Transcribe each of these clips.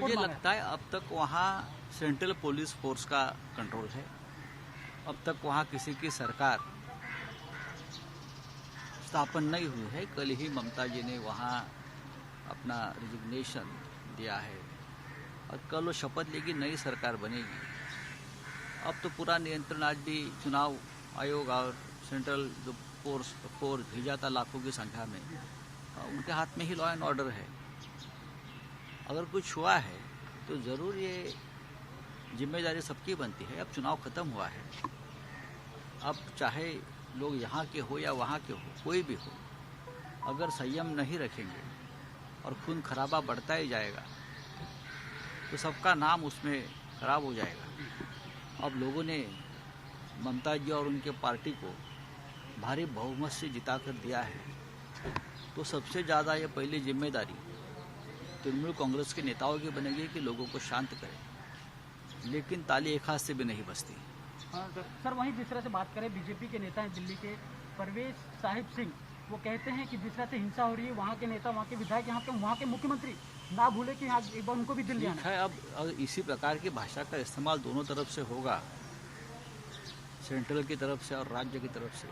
मुझे लगता है अब तक वहाँ सेंट्रल पुलिस फोर्स का कंट्रोल है। अब तक वहाँ किसी की सरकार स्थापन नहीं हुई है। कल ही ममता जी ने वहाँ अपना रिजिग्नेशन दिया है और कल वो शपथ लेगी, नई सरकार बनेगी। अब तो पूरा नियंत्रण आज भी चुनाव आयोग और सेंट्रल जो फोर्स भेजा था लाखों की संख्या में, उनके हाथ में ही लॉ एंड ऑर्डर है। अगर कुछ हुआ है तो ज़रूर ये जिम्मेदारी सबकी बनती है। अब चुनाव खत्म हुआ है, अब चाहे लोग यहाँ के हो या वहाँ के हो, कोई भी हो, अगर संयम नहीं रखेंगे और खून खराबा बढ़ता ही जाएगा तो सबका नाम उसमें खराब हो जाएगा। अब लोगों ने ममता जी और उनके पार्टी को भारी बहुमत से जिता कर दिया है, तो सबसे ज़्यादा ये पहली जिम्मेदारी तृणमूल कांग्रेस के नेताओं की बनेगी कि लोगों को शांत करें। लेकिन ताली एक हाथ से भी नहीं बजती। सर, वहीं जिस तरह से बात करें, बीजेपी के नेता हैं दिल्ली के परवेज साहिब सिंह, वो कहते हैं कि जिस तरह से हिंसा हो रही है, वहाँ के नेता, वहाँ के विधायक, यहाँ के वहाँ के मुख्यमंत्री ना भूले कि यहाँ एक बार उनको भी दिल्ली आना है। अब इसी प्रकार की भाषा का इस्तेमाल दोनों तरफ से होगा, सेंट्रल की तरफ से और राज्य की तरफ से,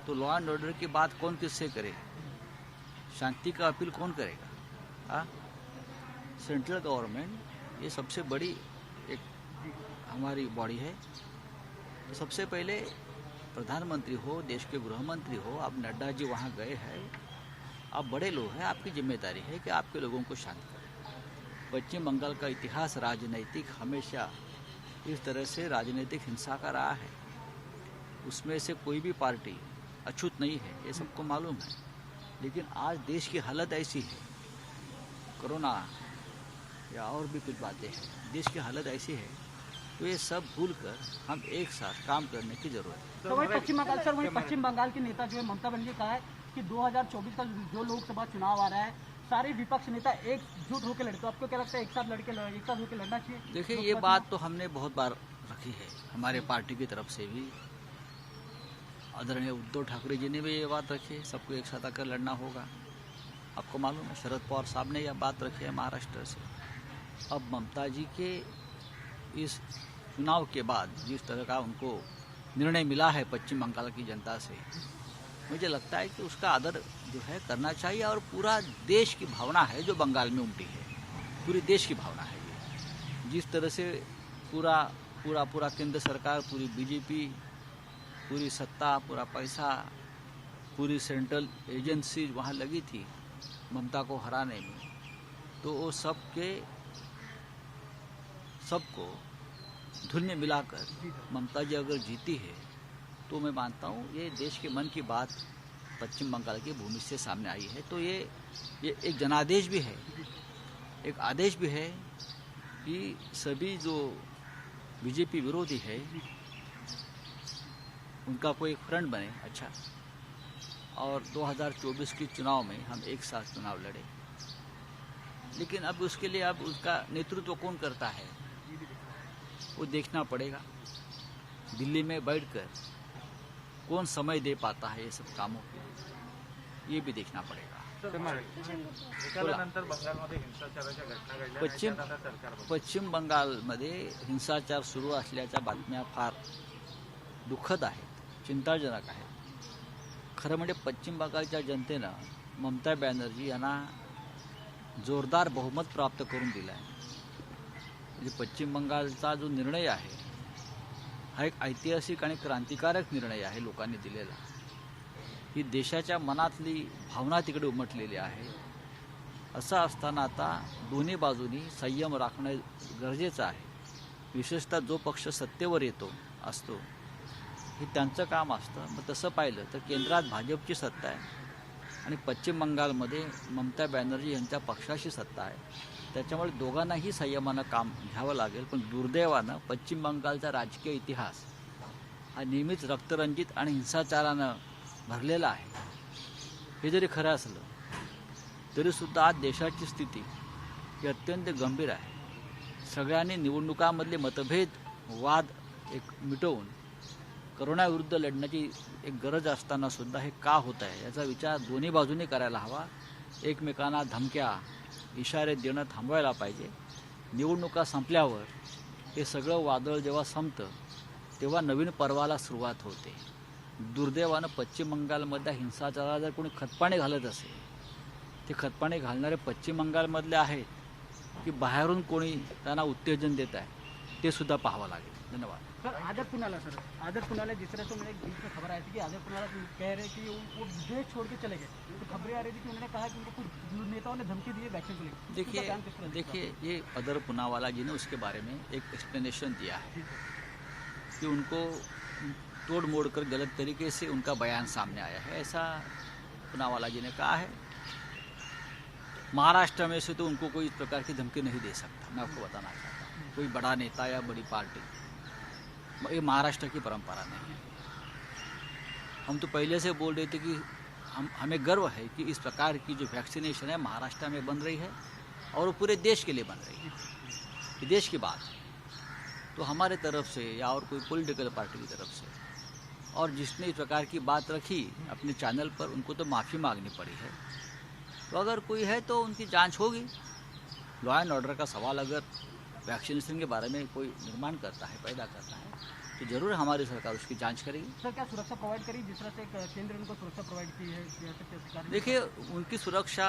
तो लॉ एंड ऑर्डर की बात कौन किससे करे? शांति का अपील कौन करेगा? सेंट्रल गवर्नमेंट ये सबसे बड़ी एक हमारी बॉडी है। तो सबसे पहले प्रधानमंत्री हो, देश के गृह मंत्री हो, आप नड्डा जी वहाँ गए हैं, आप बड़े लोग हैं, आपकी जिम्मेदारी है कि आपके लोगों को शांत करें। पश्चिम बंगाल का इतिहास राजनीतिक हमेशा इस तरह से राजनीतिक हिंसा का रहा है। उसमें से कोई भी पार्टी अछूत नहीं है, ये सबको मालूम है। लेकिन आज देश की हालत ऐसी है, कोरोना या और भी कुछ बातें हैं, देश की हालत ऐसी है, तो ये सब भूलकर हम एक साथ काम करने की जरूरत है। तो वही पश्चिम बंगाल के नेता जो है ममता बनर्जी कहा है कि 2024 का जो लोकसभा चुनाव आ रहा है, सारे विपक्ष नेता एकजुट होकर लड़े। तो आपको क्या लगता है, एक साथ होकर लड़ना चाहिए? देखिए, ये बात तो हमने बहुत बार रखी है, हमारे पार्टी की तरफ से भी। आदरणीय उद्धव ठाकरे जी ने भी ये बात रखी है, सबको एक साथ आकर लड़ना होगा। आपको मालूम है, शरद पवार साहब ने यह बात रखी है महाराष्ट्र से। अब ममता जी के इस चुनाव के बाद जिस तरह का उनको निर्णय मिला है पश्चिम बंगाल की जनता से, मुझे लगता है कि उसका आदर जो है करना चाहिए। और पूरा देश की भावना है जो बंगाल में उमटी है, पूरी देश की भावना है ये। जिस तरह से पूरा केंद्र सरकार, पूरी बीजेपी, पूरी सत्ता, पूरा पैसा, पूरी सेंट्रल एजेंसी वहाँ लगी थी ममता को हराने में, तो वो सबको धुन में मिलाकर ममता जी अगर जीती है तो मैं मानता हूँ ये देश के मन की बात पश्चिम बंगाल की भूमि से सामने आई है। तो ये एक जनादेश भी है, एक आदेश भी है कि सभी जो बीजेपी विरोधी है उनका कोई फ्रंट बने अच्छा, और 2024 के चुनाव में हम एक साथ चुनाव लड़े। लेकिन अब उसके लिए अब उसका नेतृत्व कौन करता है वो देखना पड़ेगा। दिल्ली में बैठकर कौन समय दे पाता है ये सब कामों के लिए, ये भी देखना पड़ेगा। पश्चिम बंगालमध्ये हिंसाचार सुरू असल्याच्या बातम्या फार दुःखद आहेत, चिंताजनक आहेत। खरं म्हणजे पश्चिम बंगालच्या जनतेनं ममता बॅनर्जी यांना जोरदार बहुमत प्राप्त करून दिलं आहे। म्हणजे पश्चिम बंगालचा जो निर्णय आहे हा एक ऐतिहासिक आणि क्रांतिकारक निर्णय आहे लोकांनी दिलेला। ही देशाच्या मनातली भावना तिकडे उमटलेली आहे। असं असताना आता दोन्ही बाजूनी संयम राखणं गरजेचं आहे। विशेषतः जो पक्ष सत्तेवर असतो हे त्यांचं काम असतं। मग तसं पाहिलं तर केंद्रात भाजपची सत्ता आहे आणि पश्चिम बंगालमध्ये ममता बॅनर्जी यांच्या पक्षाची सत्ता आहे। त्याच्यामुळे दोघांनाही संयमानं काम घ्यावं लागेल। पण दुर्दैवानं पश्चिम बंगालचा राजकीय इतिहास हा नेहमीच रक्तरंजित आणि हिंसाचारानं भरलेला आहे। हे जरी खरं असलं तरीसुद्धा आज देशाची स्थिती ही अत्यंत गंभीर आहे। सगळ्यांनी निवडणुकांमधले मतभेद वाद एक मिटवून कोरोनाविरुद्ध लढण्याची एक गरज असताना सुद्धा हे का होत आहे याचा विचार दोन्ही बाजूंनी करायला हवा। एकमेकांना धमक्या इशारे देणं थांबवायला पाहिजे निवडणुका संपल्यावर हे सगळं वादळ जेव्हा संपतं तेव्हा नवीन पर्वाला सुरुवात होते. दुर्दैवानं पश्चिम बंगालमधल्या हिंसाचाराला जर कोणी खतपाणी घालत असेल, ते खतपाणी घालणारे पश्चिम बंगालमधले आहेत की बाहेरून कोणी त्यांना उत्तेजन देत आहे ते सुद्धा पाहावं लागेल. धन्यवाद. सर आदर पुनाला जिस तरह से उन्होंने बीच में खबर आई थी कि आदर पुनाला कह रहे कि वो देश छोड़ के चले गए, तो खबरें आ रही थी कि उन्होंने कहा कि उनको कुछ नेताओं ने धमकी दी है वैक्सीन को लेकर. देखिए ये अदर पुनावाला जी ने उसके बारे में एक एक्सप्लेनेशन दिया है कि उनको तोड़ मोड़ कर गलत तरीके से उनका बयान सामने आया है, ऐसा पुनावाला जी ने कहा है. महाराष्ट्र में से तो उनको कोई इस प्रकार की धमकी नहीं दे सकता. मैं आपको बताना चाहता हूँ, कोई बड़ा नेता या बड़ी पार्टी, ये महाराष्ट्र की परंपरा नहीं है. हम तो पहले से बोल रहे थे कि हमें गर्व है कि इस प्रकार की जो वैक्सीनेशन है महाराष्ट्र में बन रही है और वो पूरे देश के लिए बन रही है. ये देश की बात है. तो हमारे तरफ से या और कोई पॉलिटिकल पार्टी की तरफ से और जिसने इस प्रकार की बात रखी अपने चैनल पर, उनको तो माफ़ी मांगनी पड़ी है. तो अगर कोई है तो उनकी जांच होगी. लॉ एंड ऑर्डर का सवाल अगर वैक्सीनेशन के बारे में कोई निर्माण करता है, पैदा करता है, तो जरूर हमारी सरकार उसकी जांच करेगी. सर क्या सुरक्षा प्रोवाइड करी जिस तरह से केंद्र उनको सुरक्षा प्रोवाइड की है? देखिए उनकी सुरक्षा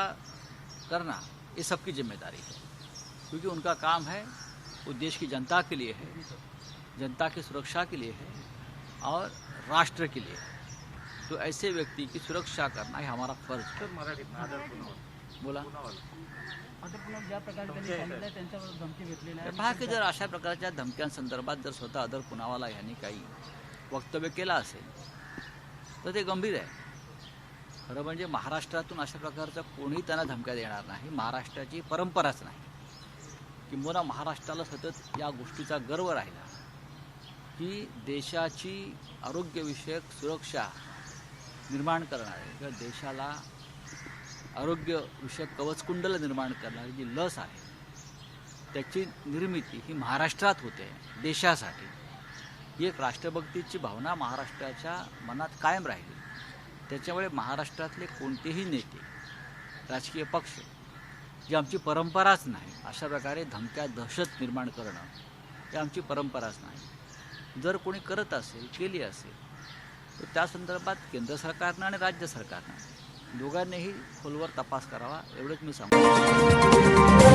करना ये सबकी जिम्मेदारी है, क्योंकि उनका काम है, वो देश की जनता के लिए है, जनता की सुरक्षा के लिए है और राष्ट्र के लिए है. तो ऐसे व्यक्ती की सुरक्षा करना हे हमारा फर्ज है. बोला आदर पुनाला ज्या प्रकारे त्यांनी सांगितलं त्यांच्यावर धमकी घेतलेली आहे. पहा की जर अशा प्रकारच्या धमक्यांसंदर्भात जर स्वतः अदर पुनावाला यांनी काही वक्तव्य केलं असेल तर ते गंभीर आहे. खरं म्हणजे महाराष्ट्रातून अशा प्रकारचा कोणीही त्यांना धमक्या देणार नाही. महाराष्ट्राची परंपराच नाही. किंबहुना महाराष्ट्राला सतत या गोष्टीचा गर्व राहिला की देशाची आरोग्यविषयक सुरक्षा निर्माण करणारे किंवा देशाला आरोग्यविषयक कवचकुंडल निर्माण करणारी जी लस आहे त्याची निर्मिती ही महाराष्ट्रात होते देशासाठी. ही एक राष्ट्रभक्तीची भावना महाराष्ट्राच्या मनात कायम राहिली. त्याच्यामुळे महाराष्ट्रातले कोणतेही नेते, राजकीय पक्ष, जी आमची परंपराच नाही, अशा प्रकारे धमक्या दहशत निर्माण करणं ही आमची परंपराच नाही. जर कोणी करत असेल, केली असेल, तर त्या संदर्भात केंद्र सरकारनं आणि राज्य सरकारनं दोघांनीही खोलवर तपास करावा एवढंच मी सांगतो.